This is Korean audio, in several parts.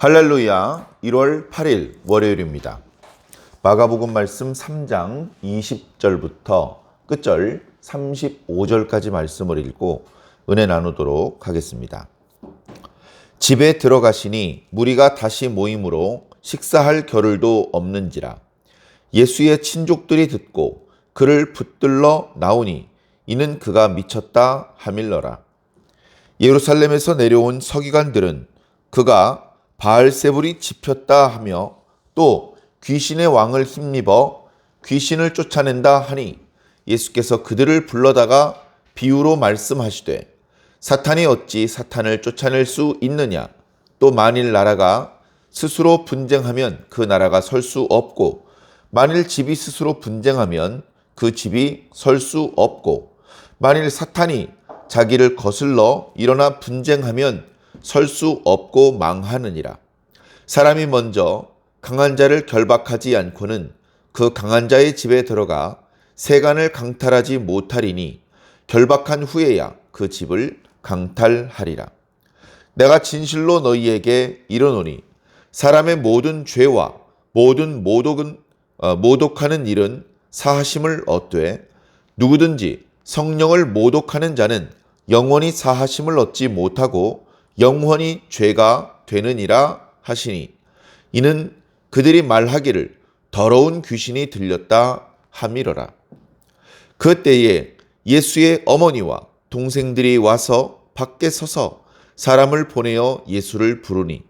할렐루야. 1월 8일 월요일입니다. 마가복음 말씀 3장 20절부터 끝절 35절까지 말씀을 읽고 은혜 나누도록 하겠습니다. 집에 들어가시니 무리가 다시 모임으로 식사할 겨를도 없는지라. 예수의 친족들이 듣고 그를 붙들러 나오니 이는 그가 미쳤다 하밀러라. 예루살렘에서 내려온 서기관들은 그가 바알세불이 집혔다 하며 또 귀신의 왕을 힘입어 귀신을 쫓아낸다 하니 예수께서 그들을 불러다가 비유로 말씀하시되 사탄이 어찌 사탄을 쫓아낼 수 있느냐. 또 만일 나라가 스스로 분쟁하면 그 나라가 설 수 없고 만일 집이 스스로 분쟁하면 그 집이 설 수 없고 만일 사탄이 자기를 거슬러 일어나 분쟁하면 설 수 없고 망하느니라. 사람이 먼저 강한 자를 결박하지 않고는 그 강한 자의 집에 들어가 세간을 강탈하지 못하리니 결박한 후에야 그 집을 강탈하리라. 내가 진실로 너희에게 이르노니 사람의 모든 죄와 모든 모독하는 일은 사하심을 얻되 누구든지 성령을 모독하는 자는 영원히 사하심을 얻지 못하고 영원히 죄가 되느니라 하시니 이는 그들이 말하기를 더러운 귀신이 들렸다 하밀어라. 그때에 예수의 어머니와 동생들이 와서 밖에 서서 사람을 보내어 예수를 부르니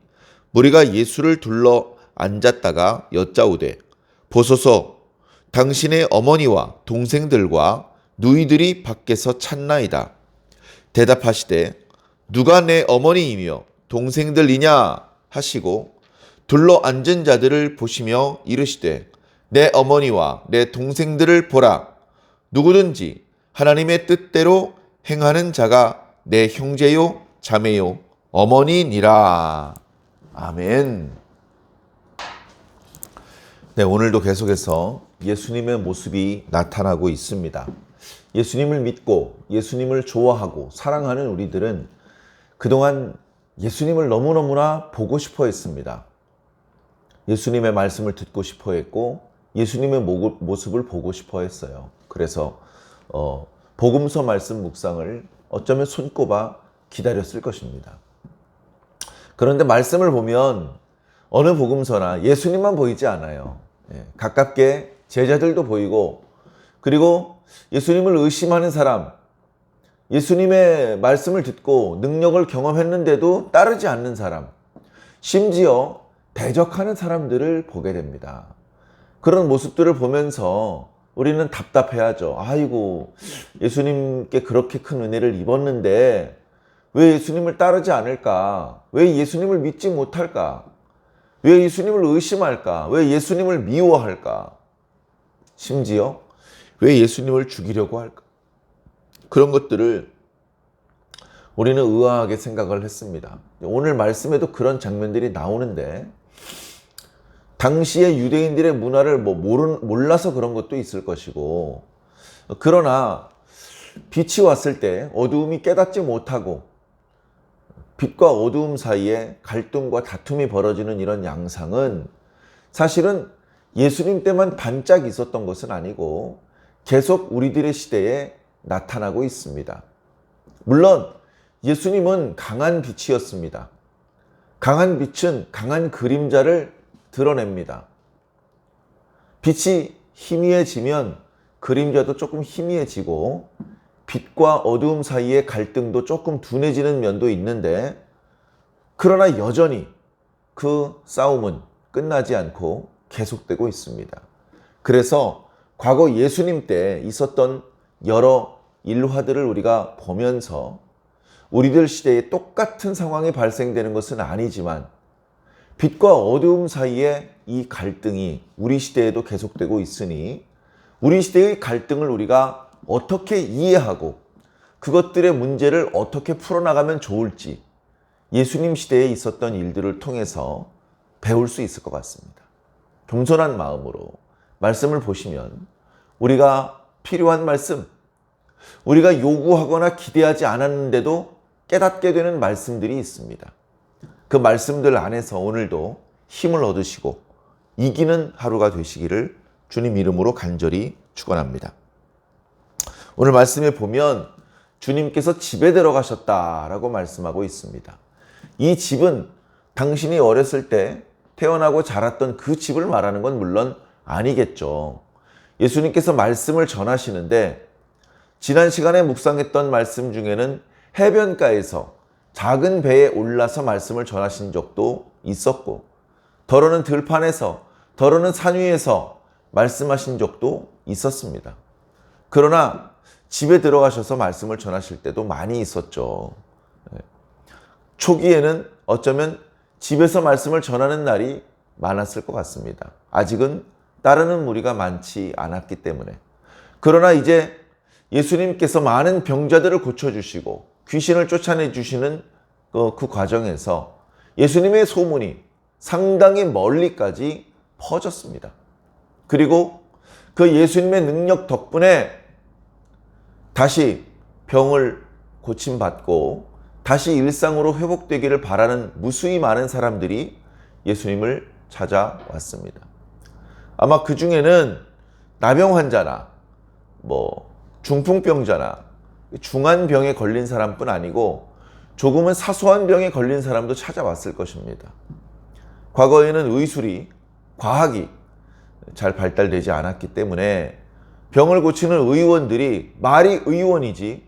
무리가 예수를 둘러 앉았다가 여짜오되 보소서 당신의 어머니와 동생들과 누이들이 밖에서 찾나이다. 대답하시되 누가 내 어머니이며 동생들이냐 하시고 둘러 앉은 자들을 보시며 이르시되 내 어머니와 내 동생들을 보라. 누구든지 하나님의 뜻대로 행하는 자가 내 형제요 자매요 어머니니라. 아멘. 네, 오늘도 계속해서 예수님의 모습이 나타나고 있습니다. 예수님을 믿고 예수님을 좋아하고 사랑하는 우리들은 그동안 예수님을 너무너무나 보고 싶어 했습니다. 예수님의 말씀을 듣고 싶어 했고 예수님의 모습을 보고 싶어 했어요. 그래서 복음서 말씀 묵상을 어쩌면 손꼽아 기다렸을 것입니다. 그런데 말씀을 보면 어느 복음서나 예수님만 보이지 않아요. 가깝게 제자들도 보이고 그리고 예수님을 의심하는 사람, 예수님의 말씀을 듣고 능력을 경험했는데도 따르지 않는 사람, 심지어 대적하는 사람들을 보게 됩니다. 그런 모습들을 보면서 우리는 답답해하죠. 아이고, 예수님께 그렇게 큰 은혜를 입었는데 왜 예수님을 따르지 않을까? 왜 예수님을 믿지 못할까? 왜 예수님을 의심할까? 왜 예수님을 미워할까? 심지어 왜 예수님을 죽이려고 할까? 그런 것들을 우리는 의아하게 생각을 했습니다. 오늘 말씀에도 그런 장면들이 나오는데 당시의 유대인들의 문화를 몰라서 그런 것도 있을 것이고 그러나 빛이 왔을 때 어두움이 깨닫지 못하고 빛과 어두움 사이에 갈등과 다툼이 벌어지는 이런 양상은 사실은 예수님 때만 반짝 있었던 것은 아니고 계속 우리들의 시대에 나타나고 있습니다. 물론 예수님은 강한 빛이었습니다. 강한 빛은 강한 그림자를 드러냅니다. 빛이 희미해지면 그림자도 조금 희미해지고 빛과 어두움 사이의 갈등도 조금 둔해지는 면도 있는데 그러나 여전히 그 싸움은 끝나지 않고 계속되고 있습니다. 그래서 과거 예수님 때 있었던 여러 일화들을 우리가 보면서 우리들 시대에 똑같은 상황이 발생되는 것은 아니지만 빛과 어두움 사이에 이 갈등이 우리 시대에도 계속되고 있으니 우리 시대의 갈등을 우리가 어떻게 이해하고 그것들의 문제를 어떻게 풀어나가면 좋을지 예수님 시대에 있었던 일들을 통해서 배울 수 있을 것 같습니다. 겸손한 마음으로 말씀을 보시면 우리가 필요한 말씀, 우리가 요구하거나 기대하지 않았는데도 깨닫게 되는 말씀들이 있습니다. 그 말씀들 안에서 오늘도 힘을 얻으시고 이기는 하루가 되시기를 주님 이름으로 간절히 축원합니다. 오늘 말씀에 보면 주님께서 집에 들어가셨다라고 말씀하고 있습니다. 이 집은 당신이 어렸을 때 태어나고 자랐던 그 집을 말하는 건 물론 아니겠죠. 예수님께서 말씀을 전하시는데 지난 시간에 묵상했던 말씀 중에는 해변가에서 작은 배에 올라서 말씀을 전하신 적도 있었고, 더러는 들판에서, 더러는 산 위에서 말씀하신 적도 있었습니다. 그러나 집에 들어가셔서 말씀을 전하실 때도 많이 있었죠. 초기에는 어쩌면 집에서 말씀을 전하는 날이 많았을 것 같습니다. 아직은 따르는 무리가 많지 않았기 때문에. 그러나 이제 예수님께서 많은 병자들을 고쳐주시고 귀신을 쫓아내주시는 그 과정에서 예수님의 소문이 상당히 멀리까지 퍼졌습니다. 그리고 그 예수님의 능력 덕분에 다시 병을 고침받고 다시 일상으로 회복되기를 바라는 무수히 많은 사람들이 예수님을 찾아왔습니다. 아마 그 중에는 나병 환자나 중풍병자나 중한 병에 걸린 사람뿐 아니고 조금은 사소한 병에 걸린 사람도 찾아왔을 것입니다. 과거에는 의술이, 과학이 잘 발달되지 않았기 때문에 병을 고치는 의원들이 말이 의원이지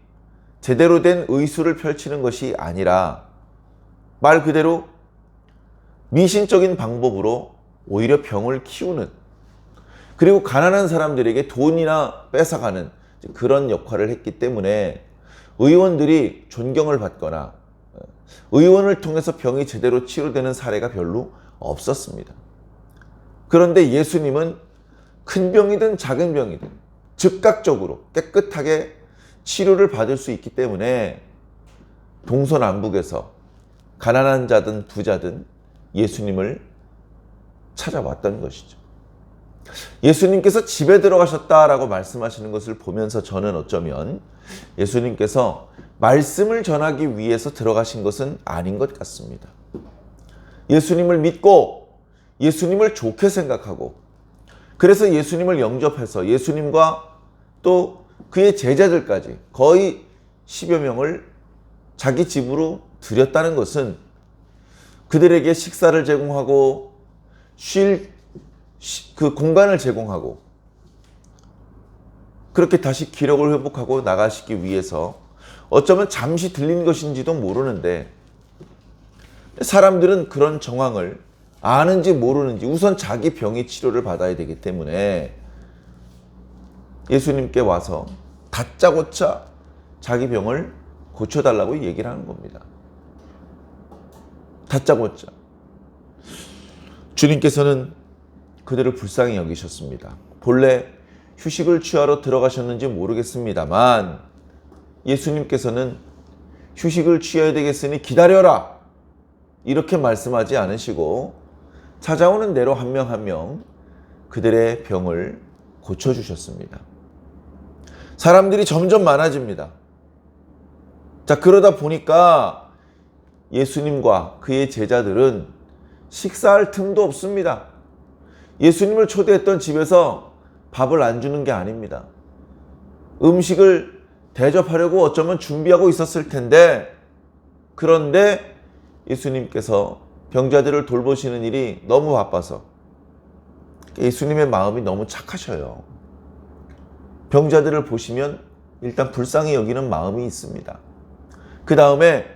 제대로 된 의술을 펼치는 것이 아니라 말 그대로 미신적인 방법으로 오히려 병을 키우는, 그리고 가난한 사람들에게 돈이나 뺏어가는 그런 역할을 했기 때문에 의원들이 존경을 받거나 의원을 통해서 병이 제대로 치료되는 사례가 별로 없었습니다. 그런데 예수님은 큰 병이든 작은 병이든 즉각적으로 깨끗하게 치료를 받을 수 있기 때문에 동서남북에서 가난한 자든 부자든 예수님을 찾아왔던 것이죠. 예수님께서 집에 들어가셨다라고 말씀하시는 것을 보면서 저는 어쩌면 예수님께서 말씀을 전하기 위해서 들어가신 것은 아닌 것 같습니다. 예수님을 믿고 예수님을 좋게 생각하고 그래서 예수님을 영접해서 예수님과 또 그의 제자들까지 거의 10여 명을 자기 집으로 들였다는 것은 그들에게 식사를 제공하고 쉴 그 공간을 제공하고 그렇게 다시 기력을 회복하고 나가시기 위해서 어쩌면 잠시 들린 것인지도 모르는데 사람들은 그런 정황을 아는지 모르는지 우선 자기 병의 치료를 받아야 되기 때문에 예수님께 와서 다짜고짜 자기 병을 고쳐달라고 얘기를 하는 겁니다. 다짜고짜. 주님께서는 그들을 불쌍히 여기셨습니다. 본래 휴식을 취하러 들어가셨는지 모르겠습니다만 예수님께서는 휴식을 취해야 되겠으니 기다려라 이렇게 말씀하지 않으시고 찾아오는 대로 한 명 한 명 그들의 병을 고쳐주셨습니다. 사람들이 점점 많아집니다. 자, 그러다 보니까 예수님과 그의 제자들은 식사할 틈도 없습니다. 예수님을 초대했던 집에서 밥을 안 주는 게 아닙니다. 음식을 대접하려고 어쩌면 준비하고 있었을 텐데, 그런데 예수님께서 병자들을 돌보시는 일이 너무 바빠서 예수님의 마음이 너무 착하셔요. 병자들을 보시면 일단 불쌍히 여기는 마음이 있습니다. 그 다음에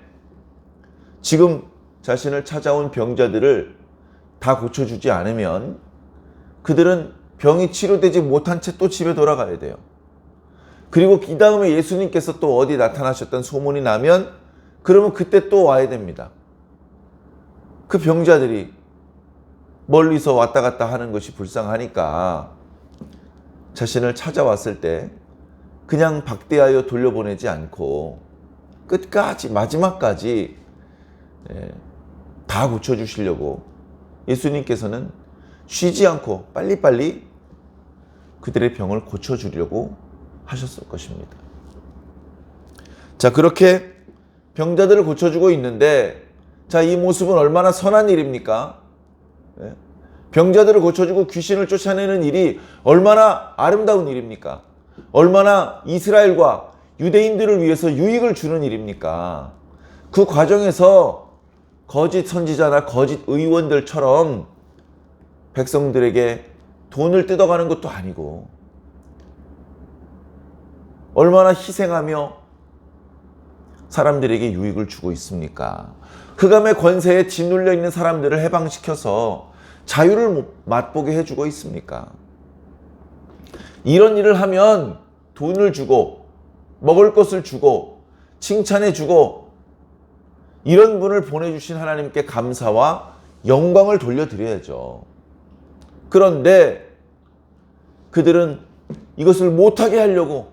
지금 자신을 찾아온 병자들을 다 고쳐주지 않으면 그들은 병이 치료되지 못한 채 또 집에 돌아가야 돼요. 그리고 이 다음에 예수님께서 또 어디 나타나셨던 소문이 나면 그러면 그때 또 와야 됩니다. 그 병자들이 멀리서 왔다 갔다 하는 것이 불쌍하니까 자신을 찾아왔을 때 그냥 박대하여 돌려보내지 않고 끝까지 마지막까지 다 고쳐주시려고 예수님께서는 쉬지 않고 빨리빨리 그들의 병을 고쳐주려고 하셨을 것입니다. 자, 그렇게 병자들을 고쳐주고 있는데 자, 이 모습은 얼마나 선한 일입니까? 예? 병자들을 고쳐주고 귀신을 쫓아내는 일이 얼마나 아름다운 일입니까? 얼마나 이스라엘과 유대인들을 위해서 유익을 주는 일입니까? 그 과정에서 거짓 선지자나 거짓 의원들처럼 백성들에게 돈을 뜯어가는 것도 아니고 얼마나 희생하며 사람들에게 유익을 주고 있습니까? 흑암의 권세에 짓눌려 있는 사람들을 해방시켜서 자유를 맛보게 해주고 있습니까? 이런 일을 하면 돈을 주고 먹을 것을 주고 칭찬해 주고 이런 분을 보내주신 하나님께 감사와 영광을 돌려드려야죠. 그런데 그들은 이것을 못하게 하려고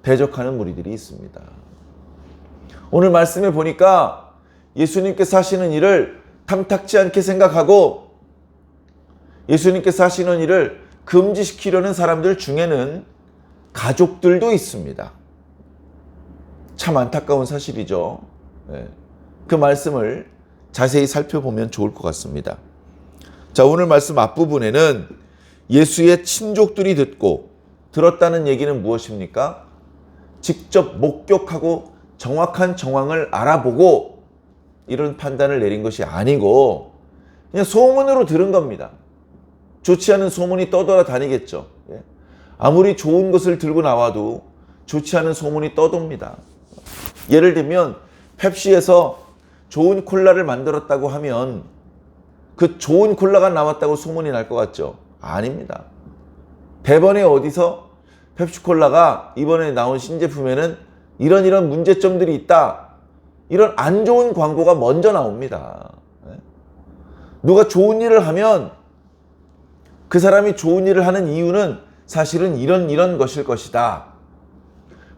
대적하는 무리들이 있습니다. 오늘 말씀에 보니까 예수님께서 하시는 일을 탐탁지 않게 생각하고 예수님께서 하시는 일을 금지시키려는 사람들 중에는 가족들도 있습니다. 참 안타까운 사실이죠. 그 말씀을 자세히 살펴보면 좋을 것 같습니다. 자, 오늘 말씀 앞부분에는 예수의 친족들이 듣고 들었다는 얘기는 무엇입니까? 직접 목격하고 정확한 정황을 알아보고 이런 판단을 내린 것이 아니고 그냥 소문으로 들은 겁니다. 좋지 않은 소문이 떠돌아다니겠죠. 아무리 좋은 것을 들고 나와도 좋지 않은 소문이 떠돕니다. 예를 들면 펩시에서 좋은 콜라를 만들었다고 하면 그 좋은 콜라가 나왔다고 소문이 날 것 같죠? 아닙니다. 대번에 어디서 펩시콜라가 이번에 나온 신제품에는 이런 문제점들이 있다. 이런 안 좋은 광고가 먼저 나옵니다. 누가 좋은 일을 하면 그 사람이 좋은 일을 하는 이유는 사실은 이런 것일 것이다.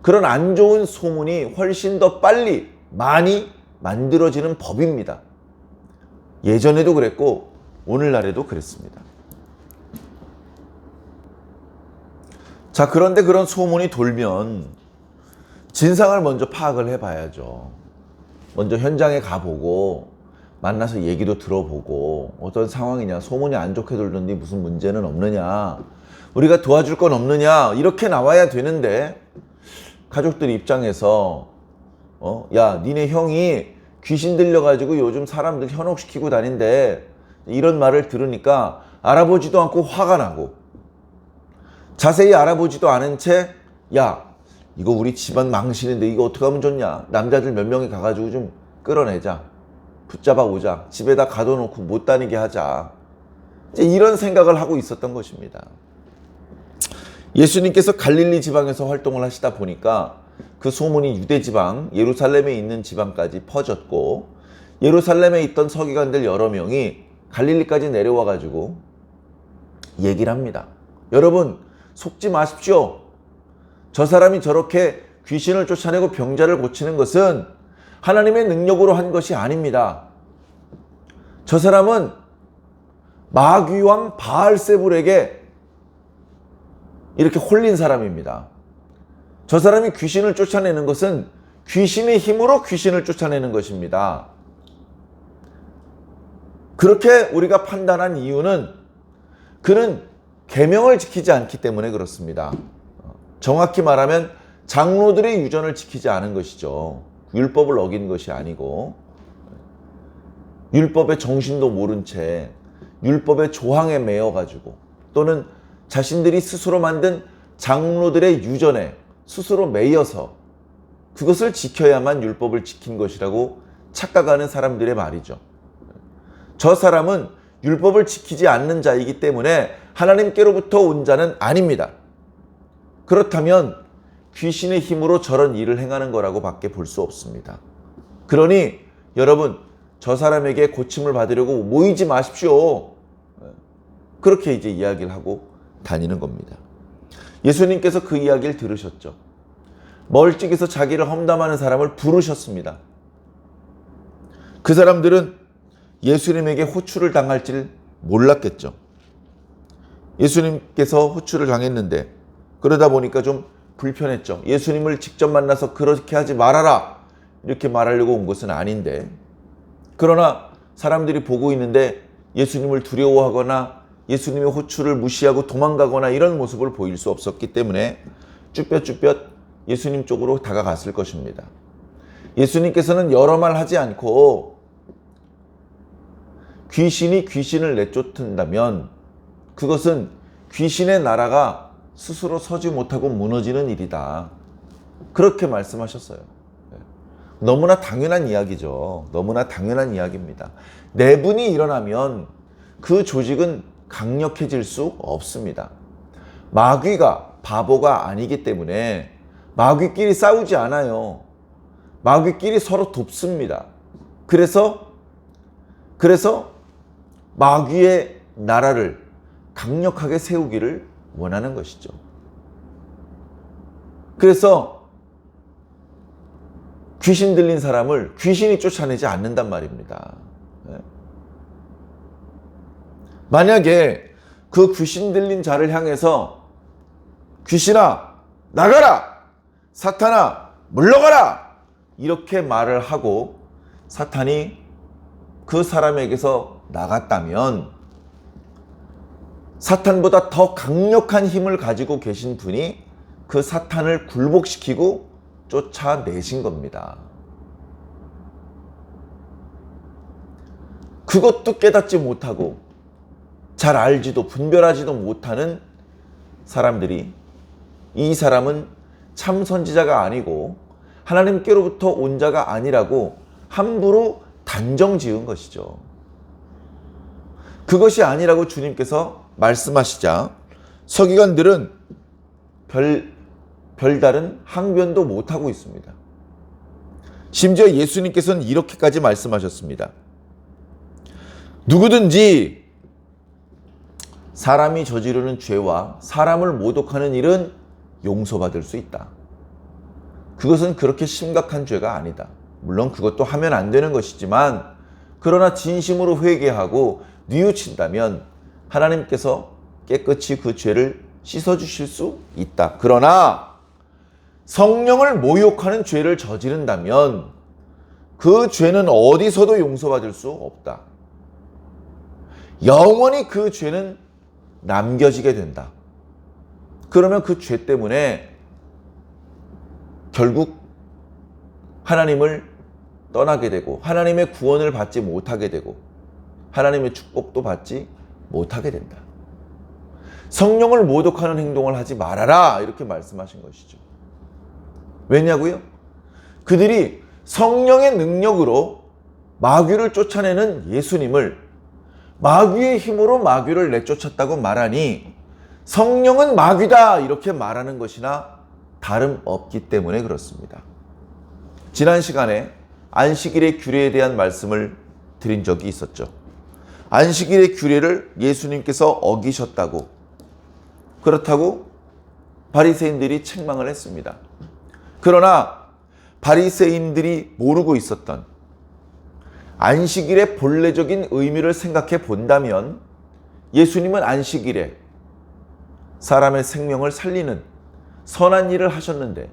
그런 안 좋은 소문이 훨씬 더 빨리 많이 만들어지는 법입니다. 예전에도 그랬고 오늘날에도 그랬습니다. 자, 그런데 그런 소문이 돌면 진상을 먼저 파악을 해봐야죠. 먼저 현장에 가보고 만나서 얘기도 들어보고 어떤 상황이냐, 소문이 안 좋게 돌던데 무슨 문제는 없느냐, 우리가 도와줄 건 없느냐, 이렇게 나와야 되는데 가족들 입장에서 야, 니네 형이 귀신 들려가지고 요즘 사람들 현혹시키고 다닌대, 이런 말을 들으니까 알아보지도 않고 화가 나고 자세히 알아보지도 않은 채 야, 이거 우리 집안 망신인데 이거 어떻게 하면 좋냐, 남자들 몇 명이 가가지고 좀 끌어내자, 붙잡아 오자, 집에다 가둬놓고 못 다니게 하자, 이제 이런 생각을 하고 있었던 것입니다. 예수님께서 갈릴리 지방에서 활동을 하시다 보니까 그 소문이 유대 지방, 예루살렘에 있는 지방까지 퍼졌고 예루살렘에 있던 서기관들 여러 명이 갈릴리까지 내려와 가지고 얘기를 합니다. 여러분, 속지 마십시오. 저 사람이 저렇게 귀신을 쫓아내고 병자를 고치는 것은 하나님의 능력으로 한 것이 아닙니다. 저 사람은 마귀왕 바알세불에게 이렇게 홀린 사람입니다. 저 사람이 귀신을 쫓아내는 것은 귀신의 힘으로 귀신을 쫓아내는 것입니다. 그렇게 우리가 판단한 이유는 그는 계명을 지키지 않기 때문에 그렇습니다. 정확히 말하면 장로들의 유전을 지키지 않은 것이죠. 율법을 어긴 것이 아니고 율법의 정신도 모른 채 율법의 조항에 매여가지고 또는 자신들이 스스로 만든 장로들의 유전에 스스로 매여서 그것을 지켜야만 율법을 지킨 것이라고 착각하는 사람들의 말이죠. 저 사람은 율법을 지키지 않는 자이기 때문에 하나님께로부터 온 자는 아닙니다. 그렇다면 귀신의 힘으로 저런 일을 행하는 거라고 밖에 볼 수 없습니다. 그러니 여러분, 저 사람에게 고침을 받으려고 모이지 마십시오. 그렇게 이제 이야기를 하고 다니는 겁니다. 예수님께서 그 이야기를 들으셨죠. 멀찍이서 자기를 험담하는 사람을 부르셨습니다. 그 사람들은 예수님에게 호출을 당할 줄 몰랐겠죠. 예수님께서 호출을 당했는데 그러다 보니까 좀 불편했죠. 예수님을 직접 만나서 그렇게 하지 말아라, 이렇게 말하려고 온 것은 아닌데, 그러나 사람들이 보고 있는데 예수님을 두려워하거나 예수님의 호출을 무시하고 도망가거나 이런 모습을 보일 수 없었기 때문에 쭈뼛쭈뼛 예수님 쪽으로 다가갔을 것입니다. 예수님께서는 여러 말 하지 않고 귀신이 귀신을 내쫓는다면 그것은 귀신의 나라가 스스로 서지 못하고 무너지는 일이다. 그렇게 말씀하셨어요. 너무나 당연한 이야기죠. 너무나 당연한 이야기입니다. 내분이 일어나면 그 조직은 강력해질 수 없습니다. 마귀가 바보가 아니기 때문에 마귀끼리 싸우지 않아요. 마귀끼리 서로 돕습니다. 그래서 마귀의 나라를 강력하게 세우기를 원하는 것이죠. 그래서 귀신 들린 사람을 귀신이 쫓아내지 않는단 말입니다. 만약에 그 귀신 들린 자를 향해서 귀신아 나가라! 사탄아 물러가라! 이렇게 말을 하고 사탄이 그 사람에게서 나갔다면 사탄보다 더 강력한 힘을 가지고 계신 분이 그 사탄을 굴복시키고 쫓아내신 겁니다. 그것도 깨닫지 못하고 잘 알지도 분별하지도 못하는 사람들이 이 사람은 참 선지자가 아니고 하나님께로부터 온 자가 아니라고 함부로 단정 지은 것이죠. 그것이 아니라고 주님께서 말씀하시자 서기관들은 별다른 항변도 못하고 있습니다. 심지어 예수님께서는 이렇게까지 말씀하셨습니다. 누구든지 사람이 저지르는 죄와 사람을 모독하는 일은 용서받을 수 있다. 그것은 그렇게 심각한 죄가 아니다. 물론 그것도 하면 안 되는 것이지만 그러나 진심으로 회개하고 뉘우친다면 하나님께서 깨끗이 그 죄를 씻어주실 수 있다. 그러나 성령을 모욕하는 죄를 저지른다면 그 죄는 어디서도 용서받을 수 없다. 영원히 그 죄는 남겨지게 된다. 그러면 그 죄 때문에 결국 하나님을 떠나게 되고 하나님의 구원을 받지 못하게 되고 하나님의 축복도 받지 못하게 된다. 성령을 모독하는 행동을 하지 말아라 이렇게 말씀하신 것이죠. 왜냐고요? 그들이 성령의 능력으로 마귀를 쫓아내는 예수님을 마귀의 힘으로 마귀를 내쫓았다고 말하니 성령은 마귀다 이렇게 말하는 것이나 다름없기 때문에 그렇습니다. 지난 시간에 안식일의 규례에 대한 말씀을 드린 적이 있었죠. 안식일의 규례를 예수님께서 어기셨다고, 그렇다고 바리새인들이 책망을 했습니다. 그러나 바리새인들이 모르고 있었던 안식일의 본래적인 의미를 생각해 본다면 예수님은 안식일에 사람의 생명을 살리는 선한 일을 하셨는데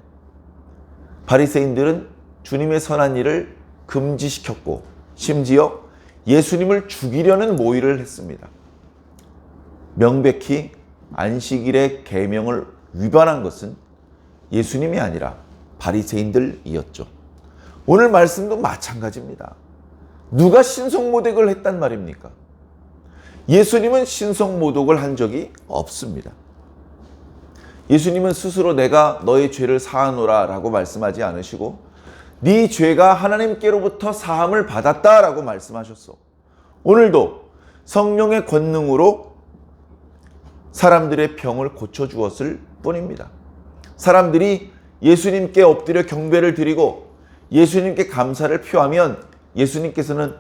바리새인들은 주님의 선한 일을 금지시켰고 심지어 예수님을 죽이려는 모의를 했습니다. 명백히 안식일의 계명을 위반한 것은 예수님이 아니라 바리새인들이었죠. 오늘 말씀도 마찬가지입니다. 누가 신성모독을 했단 말입니까? 예수님은 신성모독을 한 적이 없습니다. 예수님은 스스로 내가 너의 죄를 사하노라 라고 말씀하지 않으시고 네 죄가 하나님께로부터 사함을 받았다 라고 말씀하셨어. 오늘도 성령의 권능으로 사람들의 병을 고쳐주었을 뿐입니다. 사람들이 예수님께 엎드려 경배를 드리고 예수님께 감사를 표하면 예수님께서는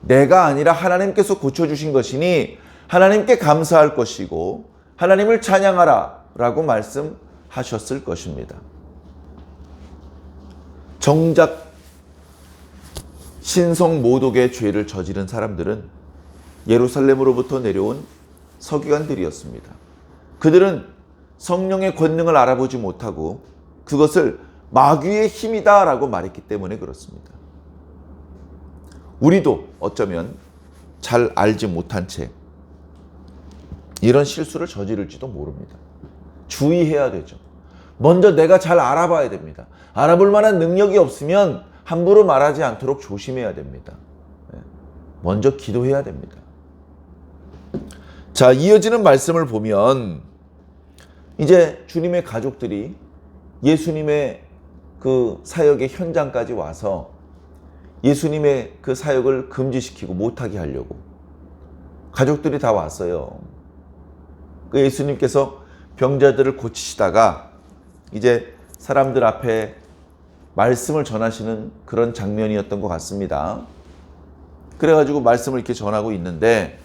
내가 아니라 하나님께서 고쳐주신 것이니 하나님께 감사할 것이고 하나님을 찬양하라 라고 말씀하셨을 것입니다. 정작 신성모독의 죄를 저지른 사람들은 예루살렘으로부터 내려온 서기관들이었습니다. 그들은 성령의 권능을 알아보지 못하고 그것을 마귀의 힘이다라고 말했기 때문에 그렇습니다. 우리도 어쩌면 잘 알지 못한 채 이런 실수를 저지를지도 모릅니다. 주의해야 되죠. 먼저 내가 잘 알아봐야 됩니다. 알아볼 만한 능력이 없으면 함부로 말하지 않도록 조심해야 됩니다. 먼저 기도해야 됩니다. 자, 이어지는 말씀을 보면 이제 주님의 가족들이 예수님의 그 사역의 현장까지 와서 예수님의 그 사역을 금지시키고 못하게 하려고 가족들이 다 왔어요. 그 예수님께서 병자들을 고치시다가 이제 사람들 앞에 말씀을 전하시는 그런 장면이었던 것 같습니다. 그래가지고 말씀을 이렇게 전하고 있는데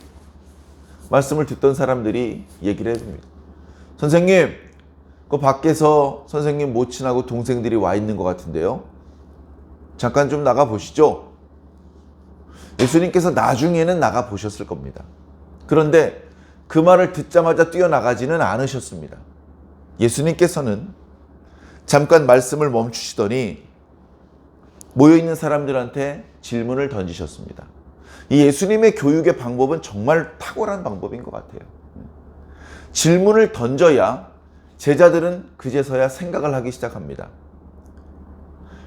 말씀을 듣던 사람들이 얘기를 해줍니다. 선생님, 그 밖에서 선생님 모친하고 동생들이 와 있는 것 같은데요. 잠깐 좀 나가 보시죠. 예수님께서 나중에는 나가 보셨을 겁니다. 그런데 그 말을 듣자마자 뛰어나가지는 않으셨습니다. 예수님께서는 잠깐 말씀을 멈추시더니 모여있는 사람들한테 질문을 던지셨습니다. 이 예수님의 교육의 방법은 정말 탁월한 방법인 것 같아요. 질문을 던져야 제자들은 그제서야 생각을 하기 시작합니다.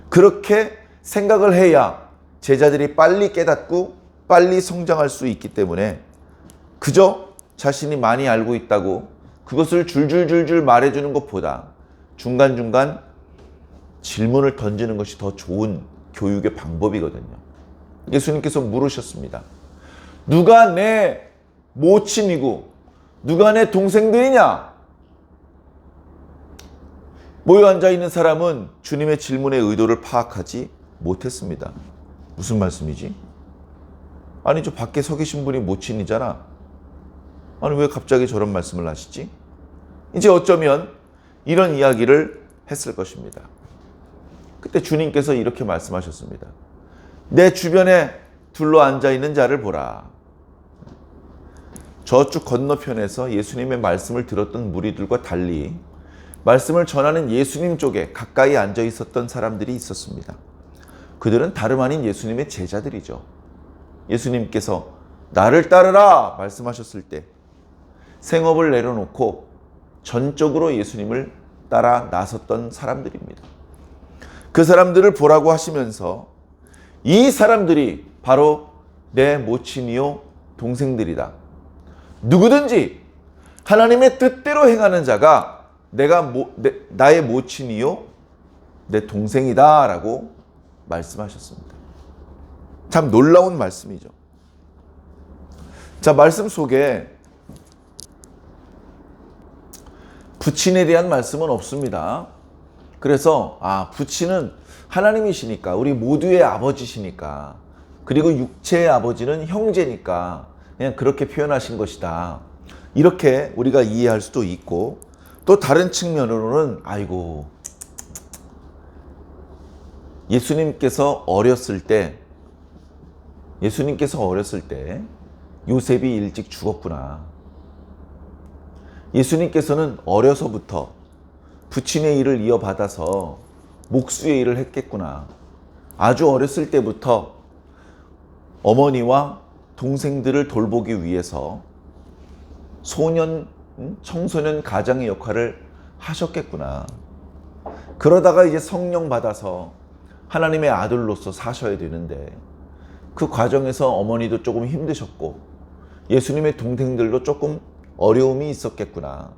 그렇게 생각을 해야 제자들이 빨리 깨닫고 빨리 성장할 수 있기 때문에 그저 자신이 많이 알고 있다고 그것을 줄줄줄줄 말해주는 것보다 중간중간 질문을 던지는 것이 더 좋은 교육의 방법이거든요. 예수님께서 물으셨습니다. 누가 내 모친이고 누가 내 동생들이냐? 모여 앉아있는 사람은 주님의 질문의 의도를 파악하지 못했습니다. 무슨 말씀이지? 아니, 저 밖에 서 계신 분이 모친이잖아. 아니, 왜 갑자기 저런 말씀을 하시지? 이제 어쩌면 이런 이야기를 했을 것입니다. 그때 주님께서 이렇게 말씀하셨습니다. 내 주변에 둘러 앉아있는 자를 보라. 저쪽 건너편에서 예수님의 말씀을 들었던 무리들과 달리 말씀을 전하는 예수님 쪽에 가까이 앉아 있었던 사람들이 있었습니다. 그들은 다름 아닌 예수님의 제자들이죠. 예수님께서 나를 따르라 말씀하셨을 때 생업을 내려놓고 전적으로 예수님을 따라 나섰던 사람들입니다. 그 사람들을 보라고 하시면서 이 사람들이 바로 내 모친이요 동생들이다. 누구든지 하나님의 뜻대로 행하는 자가 나의 모친이요 내 동생이다 라고 말씀하셨습니다. 참 놀라운 말씀이죠. 자, 말씀 속에 부친에 대한 말씀은 없습니다. 그래서 부친은 하나님이시니까, 우리 모두의 아버지시니까, 그리고 육체의 아버지는 형제니까 그냥 그렇게 표현하신 것이다. 이렇게 우리가 이해할 수도 있고, 또 다른 측면으로는 아이고, 예수님께서 어렸을 때 요셉이 일찍 죽었구나. 예수님께서는 어려서부터 부친의 일을 이어받아서 목수의 일을 했겠구나. 아주 어렸을 때부터 어머니와 동생들을 돌보기 위해서 청소년 가장의 역할을 하셨겠구나. 그러다가 이제 성령 받아서 하나님의 아들로서 사셔야 되는데 그 과정에서 어머니도 조금 힘드셨고 예수님의 동생들도 조금 어려움이 있었겠구나.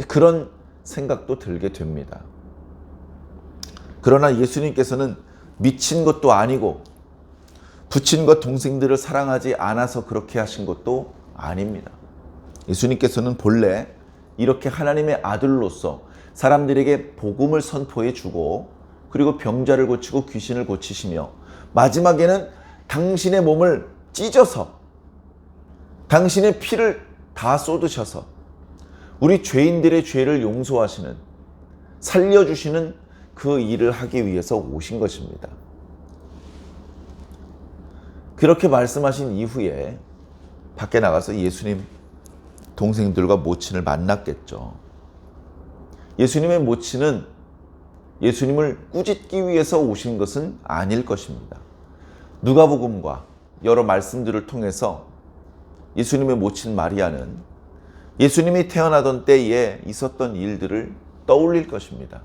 그런 생각도 들게 됩니다. 그러나 예수님께서는 미친 것도 아니고 부친과 동생들을 사랑하지 않아서 그렇게 하신 것도 아닙니다. 예수님께서는 본래 이렇게 하나님의 아들로서 사람들에게 복음을 선포해 주고 그리고 병자를 고치고 귀신을 고치시며 마지막에는 당신의 몸을 찢어서 당신의 피를 다 쏟으셔서 우리 죄인들의 죄를 용서하시는, 살려주시는 그 일을 하기 위해서 오신 것입니다. 그렇게 말씀하신 이후에 밖에 나가서 예수님 동생들과 모친을 만났겠죠. 예수님의 모친은 예수님을 꾸짖기 위해서 오신 것은 아닐 것입니다. 누가복음과 여러 말씀들을 통해서 예수님의 모친 마리아는 예수님이 태어나던 때에 있었던 일들을 떠올릴 것입니다.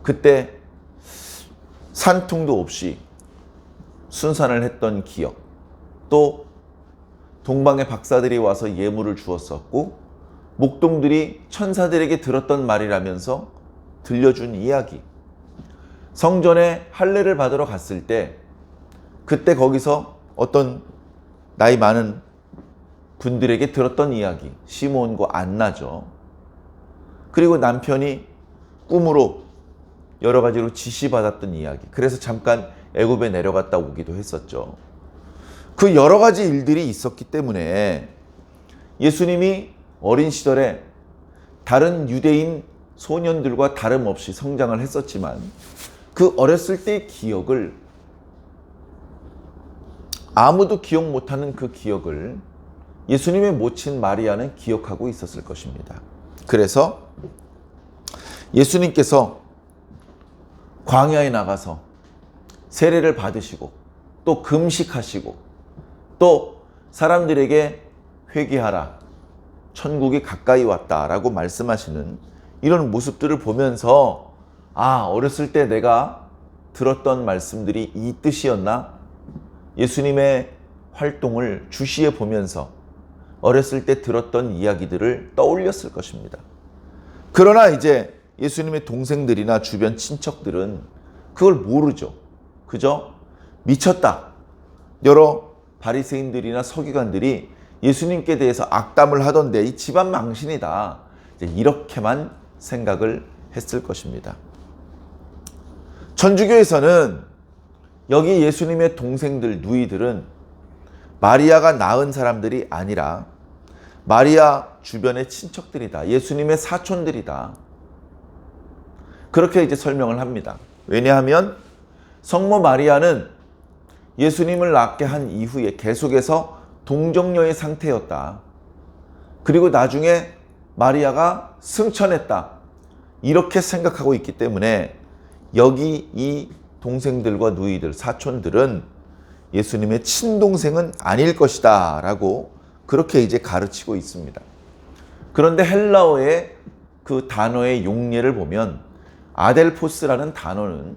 그때 산통도 없이 순산을 했던 기억, 또 동방의 박사들이 와서 예물을 주었었고 목동들이 천사들에게 들었던 말이라면서 들려준 이야기, 성전에 할례를 받으러 갔을 때 그때 거기서 어떤 나이 많은 분들에게 들었던 이야기, 시몬과 안나죠. 그리고 남편이 꿈으로 여러 가지로 지시받았던 이야기, 그래서 잠깐 애굽에 내려갔다 오기도 했었죠. 그 여러 가지 일들이 있었기 때문에 예수님이 어린 시절에 다른 유대인 소년들과 다름없이 성장을 했었지만 그 어렸을 때의 기억을, 아무도 기억 못하는 그 기억을 예수님의 모친 마리아는 기억하고 있었을 것입니다. 그래서 예수님께서 광야에 나가서 세례를 받으시고 또 금식하시고 또 사람들에게 회개하라, 천국이 가까이 왔다라고 말씀하시는 이런 모습들을 보면서 어렸을 때 내가 들었던 말씀들이 이 뜻이었나? 예수님의 활동을 주시해 보면서 어렸을 때 들었던 이야기들을 떠올렸을 것입니다. 그러나 이제 예수님의 동생들이나 주변 친척들은 그걸 모르죠. 그저 미쳤다. 여러 바리새인들이나 서기관들이 예수님께 대해서 악담을 하던데 이 집안 망신이다. 이렇게만 생각을 했을 것입니다. 천주교에서는 여기 예수님의 동생들, 누이들은 마리아가 낳은 사람들이 아니라 마리아 주변의 친척들이다. 예수님의 사촌들이다. 그렇게 이제 설명을 합니다. 왜냐하면 성모 마리아는 예수님을 낳게 한 이후에 계속해서 동정녀의 상태였다. 그리고 나중에 마리아가 승천했다. 이렇게 생각하고 있기 때문에 여기 이 동생들과 누이들, 사촌들은 예수님의 친동생은 아닐 것이다 라고 그렇게 이제 가르치고 있습니다. 그런데 헬라어의 그 단어의 용례를 보면 아델포스라는 단어는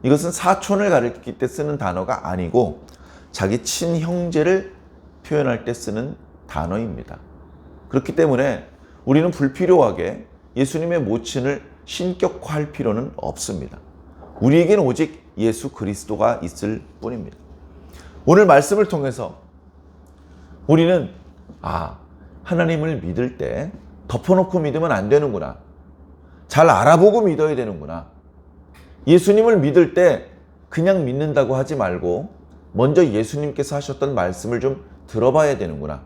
이것은 사촌을 가리킬 때 쓰는 단어가 아니고 자기 친형제를 표현할 때 쓰는 단어입니다. 그렇기 때문에 우리는 불필요하게 예수님의 모친을 신격화할 필요는 없습니다. 우리에게는 오직 예수 그리스도가 있을 뿐입니다. 오늘 말씀을 통해서 우리는 하나님을 믿을 때 덮어놓고 믿으면 안 되는구나. 잘 알아보고 믿어야 되는구나. 예수님을 믿을 때 그냥 믿는다고 하지 말고 먼저 예수님께서 하셨던 말씀을 좀 들어봐야 되는구나.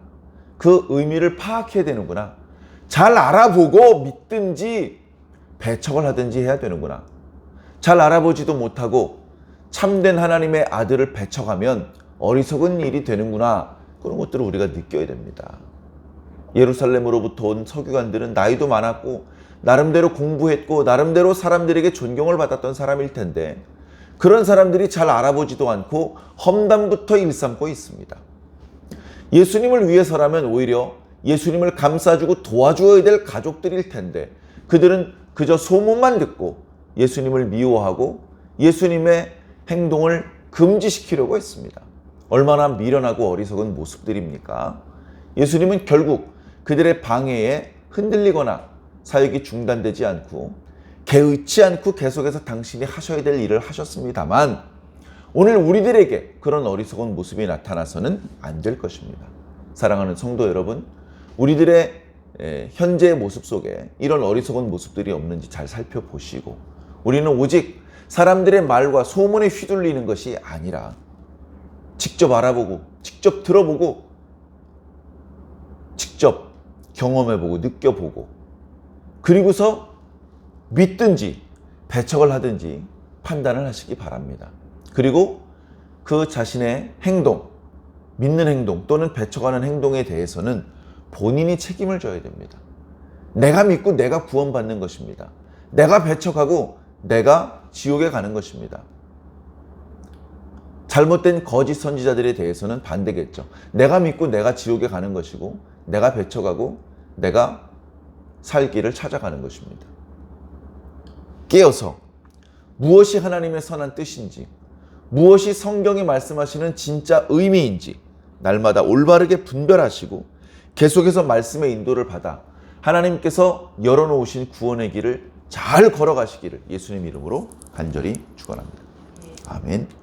그 의미를 파악해야 되는구나. 잘 알아보고 믿든지 배척을 하든지 해야 되는구나. 잘 알아보지도 못하고 참된 하나님의 아들을 배척하면 어리석은 일이 되는구나. 그런 것들을 우리가 느껴야 됩니다. 예루살렘으로부터 온 서기관들은 나이도 많았고 나름대로 공부했고 나름대로 사람들에게 존경을 받았던 사람일 텐데 그런 사람들이 잘 알아보지도 않고 험담부터 일삼고 있습니다. 예수님을 위해서라면 오히려 예수님을 감싸주고 도와줘야 될 가족들일 텐데 그들은 그저 소문만 듣고 예수님을 미워하고 예수님의 행동을 금지시키려고 했습니다. 얼마나 미련하고 어리석은 모습들입니까? 예수님은 결국 그들의 방해에 흔들리거나 사역이 중단되지 않고 개의치 않고 계속해서 당신이 하셔야 될 일을 하셨습니다만 오늘 우리들에게 그런 어리석은 모습이 나타나서는 안 될 것입니다. 사랑하는 성도 여러분, 우리들의 현재의 모습 속에 이런 어리석은 모습들이 없는지 잘 살펴보시고 우리는 오직 사람들의 말과 소문에 휘둘리는 것이 아니라 직접 알아보고 직접 들어보고 직접 경험해보고 느껴보고 그리고서 믿든지 배척을 하든지 판단을 하시기 바랍니다. 그리고 그 자신의 행동, 믿는 행동 또는 배척하는 행동에 대해서는 본인이 책임을 져야 됩니다. 내가 믿고 내가 구원받는 것입니다. 내가 배척하고 내가 지옥에 가는 것입니다. 잘못된 거짓 선지자들에 대해서는 반대겠죠. 내가 믿고 내가 지옥에 가는 것이고 내가 배쳐가고 내가 살 길을 찾아가는 것입니다. 깨어서 무엇이 하나님의 선한 뜻인지, 무엇이 성경이 말씀하시는 진짜 의미인지 날마다 올바르게 분별하시고 계속해서 말씀의 인도를 받아 하나님께서 열어놓으신 구원의 길을 잘 걸어가시기를 예수님 이름으로 간절히 축원합니다. 아멘.